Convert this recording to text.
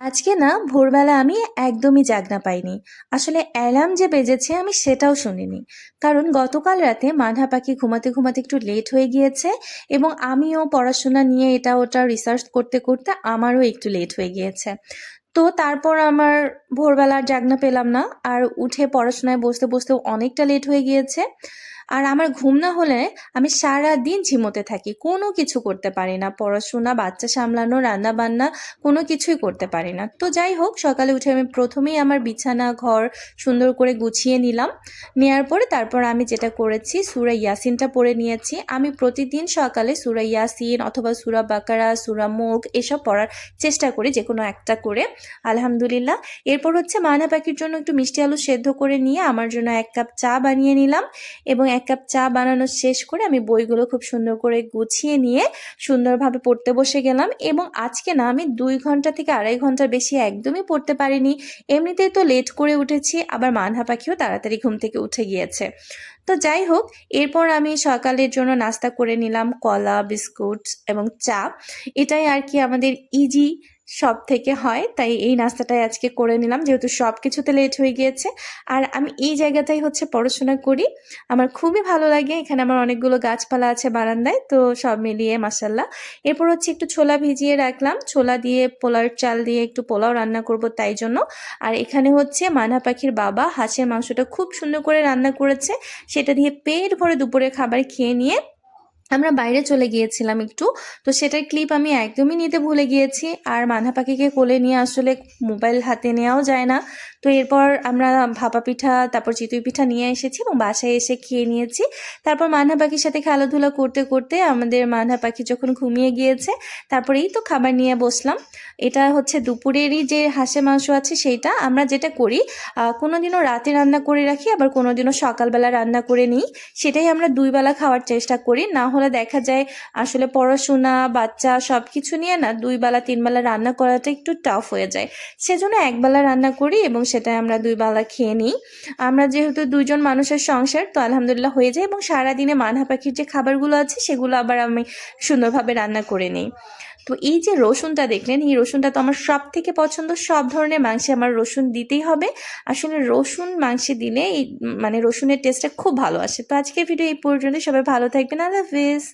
আজকে না ভোরবেলা আমি একদমই জাগনা পাইনি। আসলে অ্যালার্ম যে বেজেছে আমি সেটাও শুনিনি। কারণ গতকাল রাতে মানহা পাখি ঘুমাতে, ঘুমাতে একটু লেট হয়ে গিয়েছে এবং আমিও পড়াশোনা নিয়ে এটা ওটা রিসার্চ করতে, করতে আমারও একটু লেট হয়ে গিয়েছে। তো তারপর আমার ভোরবেলা আর জাগনা পেলাম না। আর উঠে পড়াশোনায় বসতে, বসতেও অনেকটা লেট হয়ে গিয়েছে। আর আমার ঘুম না হলে আমি সারাদিন ঝিমোতে থাকি। কোনো কিছু করতে পারি না। পড়াশোনা, বাচ্চা সামলানো, রান্না-বান্না কোনো কিছুই করতে পারি না। তো যাই হোক সকালে উঠে আমি ১ম এই আমার বিছানা, ঘর সুন্দর করে গুছিয়ে নিলাম। নেয়ার পরে তারপর আমি যেটা করেছি সূরা ইয়াসিনটা পড়ে নিয়েছি। আমি প্রতিদিন সকালে সূরা ইয়াসিন অথবা সূরা বাকারা, সূরা মুলক এসব পড়ার চেষ্টা করি যেকোনো একটা করে। আলহামদুলিল্লাহ। এরপর হচ্ছে মায়না পাখির জন্য একটু মিষ্টি আলু সেদ্ধ করে নিয়ে আমার জন্য ১ কাপ চা বানিয়ে নিলাম এবং ১ কাপ চা বানানো শেষ করে আমি বইগুলো খুব সুন্দর করে গুছিয়ে নিয়ে সুন্দরভাবে পড়তে বসে গেলাম এবং আজকে না আমি ২ ঘন্টা থেকে ২.৫ ঘন্টার বেশি একদমই পড়তে পারিনি। এমনিতেই তো লেট করে উঠেছি, আবার মানহা পাখিও তাড়াতাড়ি ঘুম থেকে উঠে গিয়েছে। তো যাই হোক, এরপর আমি সকালের জন্য নাস্তা করে নিলাম কলা, বিস্কুট এবং চা। এটাই আর কি আমাদের ইজি সব থেকে হয়, তাই এই নাস্তাটাই আজকে করে নিলাম যেহেতু সব কিছুতে লেট হয়ে গিয়েছে। আর আমি এই জায়গাটাই হচ্ছে পড়াশোনা করি। আমার খুবই ভালো লাগে। এখানে আমার অনেকগুলো গাছপালা আছে বারান্দায়, তো সব মিলিয়ে মাশাআল্লাহ। এরপর হচ্ছে একটু ছোলা ভিজিয়ে রাখলাম। ছোলা দিয়ে পোলাওয়ের চাল দিয়ে একটু পোলাও রান্না করব তাই জন্য। আর এখানে হচ্ছে মানহা পাখির বাবা হাঁসের মাংসটা খুব সুন্দর করে রান্না করেছে। সেটা দিয়ে পেট ভরে দুপুরের খাবার খেয়ে নিয়ে আমরা বাইরে চলে গিয়েছিলাম একটু। তো সেটার ক্লিপ আমি একদমই নিতে ভুলে গিয়েছি। আর মানহা পাখিকে কোলে নিয়ে আসলে মোবাইল হাতে নেওয়াও যায় না। তো এরপর আমরা ভাপা পিঠা, তারপর চিতই পিঠা নিয়ে এসেছি এবং বাসায় এসে খেয়ে নিয়েছি। তারপর মানহা পাখির সাথে খেলাধুলা করতে, করতে আমাদের মানহা পাখি যখন ঘুমিয়ে গিয়েছে, তারপর এই তো খাবার নিয়ে বসলাম। এটা হচ্ছে দুপুরেরই যে হাঁসের মাংস আছে সেইটা। আমরা যেটা করি কোনোদিনও রাতে রান্না করে রাখি, আবার কোনোদিনও সকালবেলা রান্না করে নিই। সেটাই আমরা ২ বেলা খাওয়ার চেষ্টা করি। না হলে দেখা যায় আসলে পড়াশোনা, বাচ্চা সবকিছু নিয়ে না ২ বেলা ৩ বেলা রান্না করাটা একটু টাফ হয়ে যায়। সেজন্য ১ বেলা রান্না করি এবং সেটাই আমরা ২ বেলা খেয়ে নিই। আমরা যেহেতু ২ জন মানুষের সংসার, তো আলহামদুলিল্লাহ হয়ে যায় এবং সারাদিনে মানহা পাখির যে খাবারগুলো আছে সেগুলো আবার আমি সুন্দরভাবে রান্না করে নিই। তো এই যে রসুনটা দেখলেন, এই রসুনটা তো আমার সবথেকে পছন্দ। সব ধরনের মাংসে আমার রসুন দিতেই হবে। আসলে রসুন মাংসে দিলে এই মানে রসুনের টেস্টটা খুব ভালো আসে। তো আজকের ভিডিও এই পর্যন্তই। সবাই ভালো থাকবেন। আল্লাহ হাফেজ।